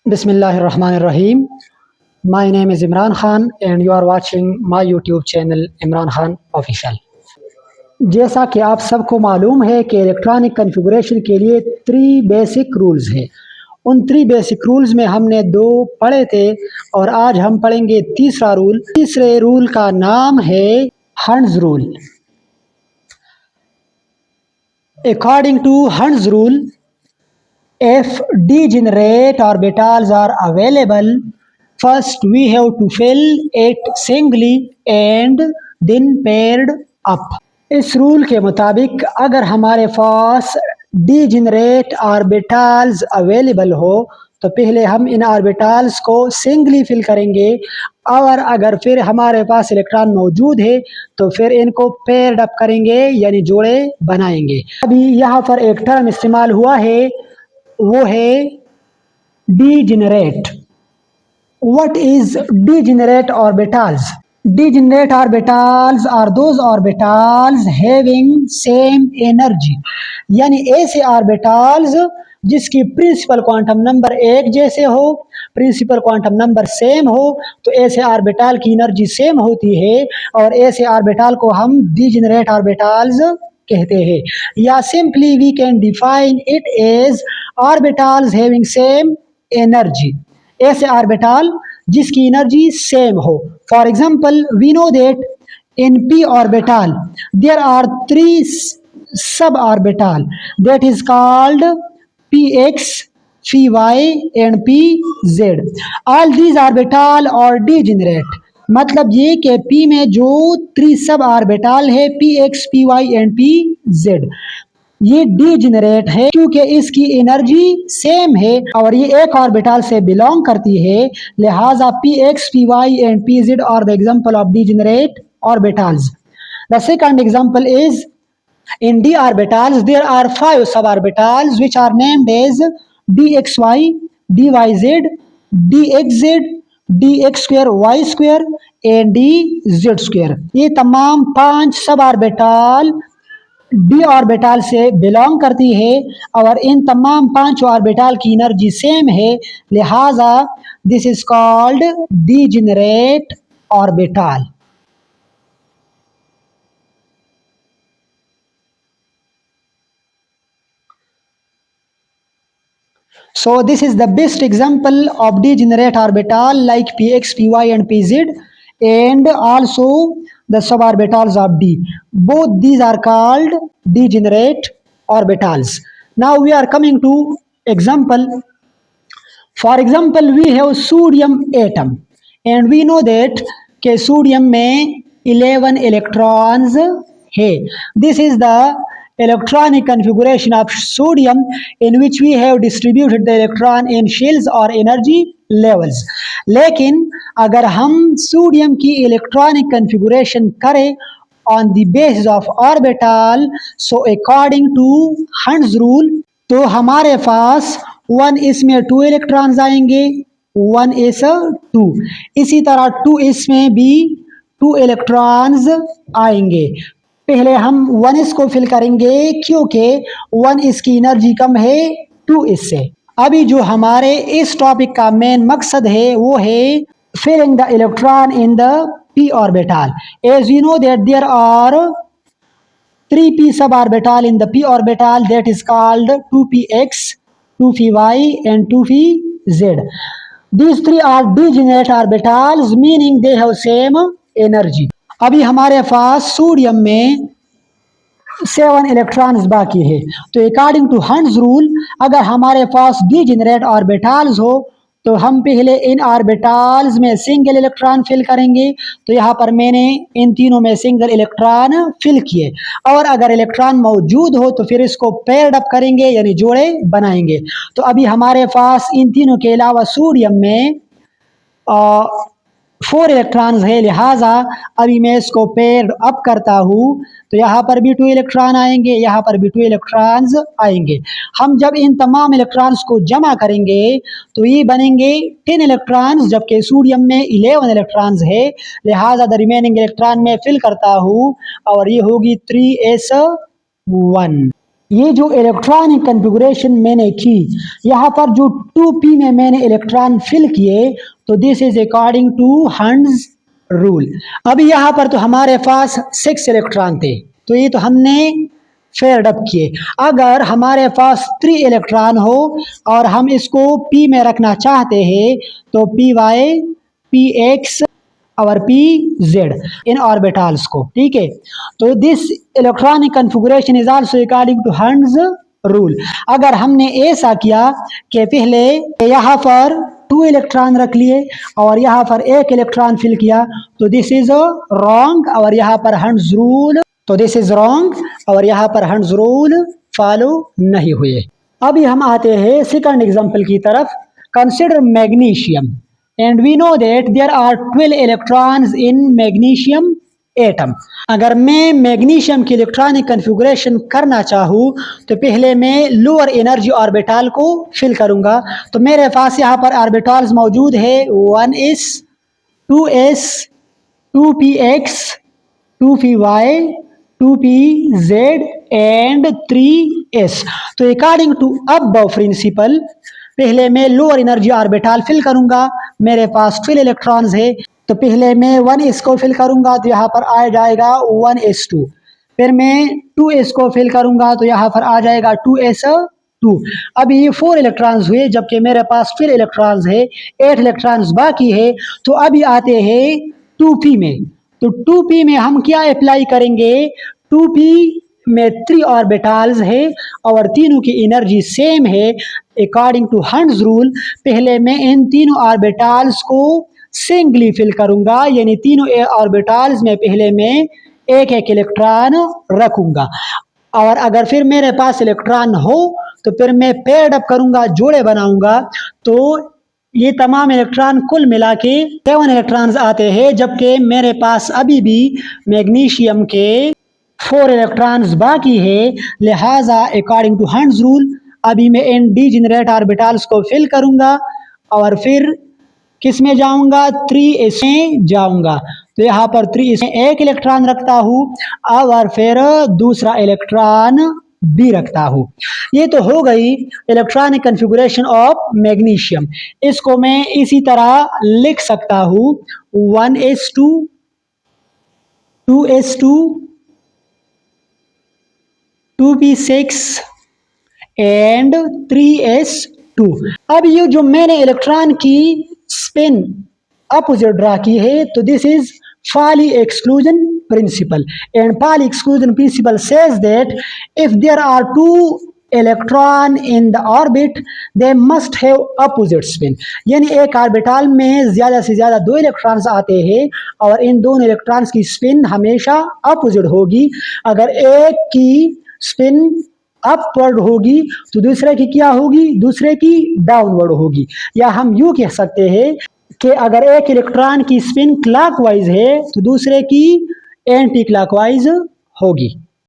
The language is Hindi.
Bismillahirrahmanirrahim. My name is Imran Khan and you are watching my YouTube channel Imran Khan Official. जैसा कि आप सबको मालूम है कि इलेक्ट्रॉनिक कॉन्फ़िगरेशन के लिए 3 बेसिक रूल्स हैं। उन 3 बेसिक रूल्स में हमने 2 पढ़े थे और आज हम पढ़ेंगे तीसरा रूल। तीसरे रूल का नाम है Hund's rule. According to Hund's rule, if degenerate orbitals are available, first we have to fill it singly and then paired up. इस रूल के मुताबिक अगर हमारे पास डीजेनरेट ऑर्बिटल्स अवेलेबल हो तो पहले हम इन ऑर्बिटल्स को सिंगली फिल करेंगे और अगर फिर हमारे पास इलेक्ट्रॉन मौजूद है तो फिर इनको पेयर्ड अप करेंगे यानी जोड़े बनाएंगे। अभी यहाँ पर एक टर्म इस्तेमाल हुआ है वो है degenerate. What is degenerate orbitals? Degenerate orbitals are those orbitals having same energy. यानी ऐसे orbitals जिसकी प्रिंसिपल क्वांटम नंबर एक जैसे हो, प्रिंसिपल क्वांटम नंबर सेम हो, तो ऐसे ऑर्बिटल की एनर्जी सेम होती है और ऐसे ऑर्बिटल को हम डीजेनरेट ऑर्बिटल्स कहते हैं। या simply we can define it as orbitals having same energy. ऐसे ऑर्बिटल जिसकी एनर्जी सेम हो। For example we know that in p orbital there are 3 sub orbital that is called px, py and pz. all these orbital are degenerate. मतलब ये कि p में जो 3 सब ऑर्बिटल है px, py and pz ये डीजेनरेट है क्योंकि इसकी एनर्जी सेम है और ये एक ऑर्बिटल से बिलोंग करती है, लिहाजा px, py and pz are the example of degenerate orbitals. The second example is in d orbitals there are 5 suborbitals which are named as dxy, dyz, dxz, dx square y square and dz square. ये तमाम 5 सब ऑर्बिटल डी ऑर्बिटल से बिलोंग करती है और इन तमाम 5 ऑर्बिटल की एनर्जी सेम है, लिहाजा this is called degenerate orbital. So this is the best example of degenerate orbital like px, py and pz and also the suborbitals of d. Both these are called degenerate orbitals. Now we are coming to example. For example we have sodium atom and we know that के सोडियम में 11 electrons है. This is the electronic configuration of sodium in which we have distributed the electron in shells or energy levels. लेकिन अगर हम सोडियम की इलेक्ट्रॉनिक कन्फिगुरेशन करें on the basis of orbital, so according to Hund's rule तो हमारे पास 1 इसमें 2 इलेक्ट्रॉन्स आएंगे, 1 is 2, इसी तरह 2 इसमें भी 2 इलेक्ट्रॉन्स आएंगे। पहले हम 1 इसको फिल करेंगे क्योंकि 1 इसकी एनर्जी कम है 2 इससे। अभी जो हमारे इस टॉपिक का मेन मकसद है वो है filling the electron in the p orbital. As we know that there are 3p suborbital in the p orbital, that is called 2px, 2py and 2pz. These 3 are degenerate orbitals meaning they have same energy. अभी हमारे पास सोडियम में 7 इलेक्ट्रॉन्स बाकी है, तो अकॉर्डिंग टू हंड्स रूल अगर हमारे पास डीजेनरेट ऑर्बिटल्स हो तो हम पहले इन ऑर्बिटल्स में सिंगल इलेक्ट्रॉन फिल करेंगे। तो यहाँ पर मैंने इन तीनों में सिंगल इलेक्ट्रॉन फिल किए और अगर इलेक्ट्रॉन मौजूद हो तो फिर इसको पेयर्ड अप करेंगे यानी जोड़े बनाएंगे। तो अभी हमारे पास इन तीनों के अलावा सोडियम में 4 इलेक्ट्रॉन्स है, लिहाजा अभी मैं इसको पेयर्ड अप करता हूँ तो यहाँ पर भी 2 इलेक्ट्रॉन आएंगे, यहाँ पर भी 2 इलेक्ट्रॉन्स आएंगे। हम जब इन तमाम इलेक्ट्रॉन्स को जमा करेंगे तो ये बनेंगे 10 इलेक्ट्रॉन्स, जबकि सोडियम में 11 इलेक्ट्रॉन्स है, लिहाजा द रिमेनिंग इलेक्ट्रॉन में फिल करता हूँ और ये होगी 3s1। ये जो इलेक्ट्रॉनिक कन्फिगुरेशन मैंने की, यहाँ पर जो 2p में मैंने इलेक्ट्रॉन फिल किए, तो this is according to Hund's rule. अभी यहाँ पर तो हमारे पास 6 इलेक्ट्रॉन थे, तो ये तो हमने फेयर अप किए। अगर हमारे पास 3 इलेक्ट्रॉन हो और हम इसको p में रखना चाहते हैं, तो py, px और pz इन ऑर्बिटल्स को, ठीक है। तो this electronic configuration is also according to Hund's rule. अगर हमने ऐसा किया कि पहले यहाँ पर 2 इलेक्ट्रॉन रख लिए और यहाँ पर 1 इलेक्ट्रॉन फिल किया, तो दिस इज रॉन्ग और यहाँ पर हंड्स रूल, तो दिस इज रॉन्ग और यहाँ पर हंड्स रूल फॉलो नहीं हुए। अभी हम आते हैं सेकंड एग्जांपल की तरफ। Consider magnesium and we know that there are 12 electrons in magnesium atom। अगर मैं मैग्नीशियम की इलेक्ट्रॉनिक कन्फिगुरेशन करना चाहूँ, तो पहले मैं लोअर एनर्जी ऑर्बिटल को फिल करूंगा। तो मेरे पास यहाँ पर ऑर्बिटल्स मौजूद है 1s, 2s, 2px, 2py, 2pz and 3s। तो अकॉर्डिंग टू अबव प्रिंसिपल, पहले मैं लोअर एनर्जी ऑर्बिटल फिल करूंगा। मेरे पास 12 इलेक्ट्रॉन्स है, तो पहले मैं 1s को फिल करूंगा, तो यहाँ पर आ जाएगा 1s2। फिर मैं 2s को फिल करूंगा, तो यहाँ पर आ जाएगा 2s2। अभी ये 4 इलेक्ट्रॉन्स हुए, जबकि मेरे पास 12 इलेक्ट्रॉन्स है, 8 इलेक्ट्रॉन्स बाकी है। तो अभी आते हैं 2p में। तो 2p में हम क्या अप्लाई करेंगे? 2p में 3 ऑर्बिटल्स है और तीनों की एनर्जी सेम है। अकॉर्डिंग टू हंड्स रूल, पहले मैं इन तीनों ऑर्बिटल्स को सिंगली फिल करूंगा, यानी तीनों ऑर्बिटल्स में पहले मैं एक एक इलेक्ट्रॉन रखूंगा। और अगर फिर मेरे पास इलेक्ट्रॉन हो, तो फिर मैं पेयर्ड अप करूंगा, जोड़े बनाऊंगा। तो ये तमाम इलेक्ट्रॉन कुल मिला के 7 इलेक्ट्रॉन्स आते हैं, जबकि मेरे पास अभी भी मैग्नीशियम के 4 इलेक्ट्रॉन्स बाकी है। लिहाजा अकॉर्डिंग टू हंड्स रूल, अभी मैं इन डीजेनरेट ऑर्बिटल्स को फिल करूंगा और फिर किस में जाऊंगा? 3s में जाऊंगा। तो यहाँ पर 3s में एक इलेक्ट्रॉन रखता हूँ और फिर दूसरा इलेक्ट्रॉन भी रखता हूँ। ये तो हो गई इलेक्ट्रॉनिक कन्फिगुरेशन ऑफ मैग्नीशियम। इसको मैं इसी तरह लिख सकता हूँ 1s2, 2s2, 2p6 and 3s2। अब ये जो मैंने इलेक्ट्रॉन की स्पिन अपोजिट ड्रा की है, तो this is Pauli exclusion principle, and Pauli exclusion principle says that if there are 2 electron in the orbit, they must have opposite spin. यानी एक ऑर्बिटल में ज्यादा से ज्यादा 2 इलेक्ट्रॉन्स आते हैं और इन दोनों इलेक्ट्रॉन्स की स्पिन हमेशा अपोजिट होगी। अगर एक की स्पिन अपवर्ड होगी, तो दूसरे की क्या होगी? दूसरे की डाउनवर्ड होगी। या हम यूं कह सकते हैं कि अगर एक इलेक्ट्रॉन की स्पिन क्लॉकवाइज है, तो दूसरे की एंटी क्लॉकवाइज होगी।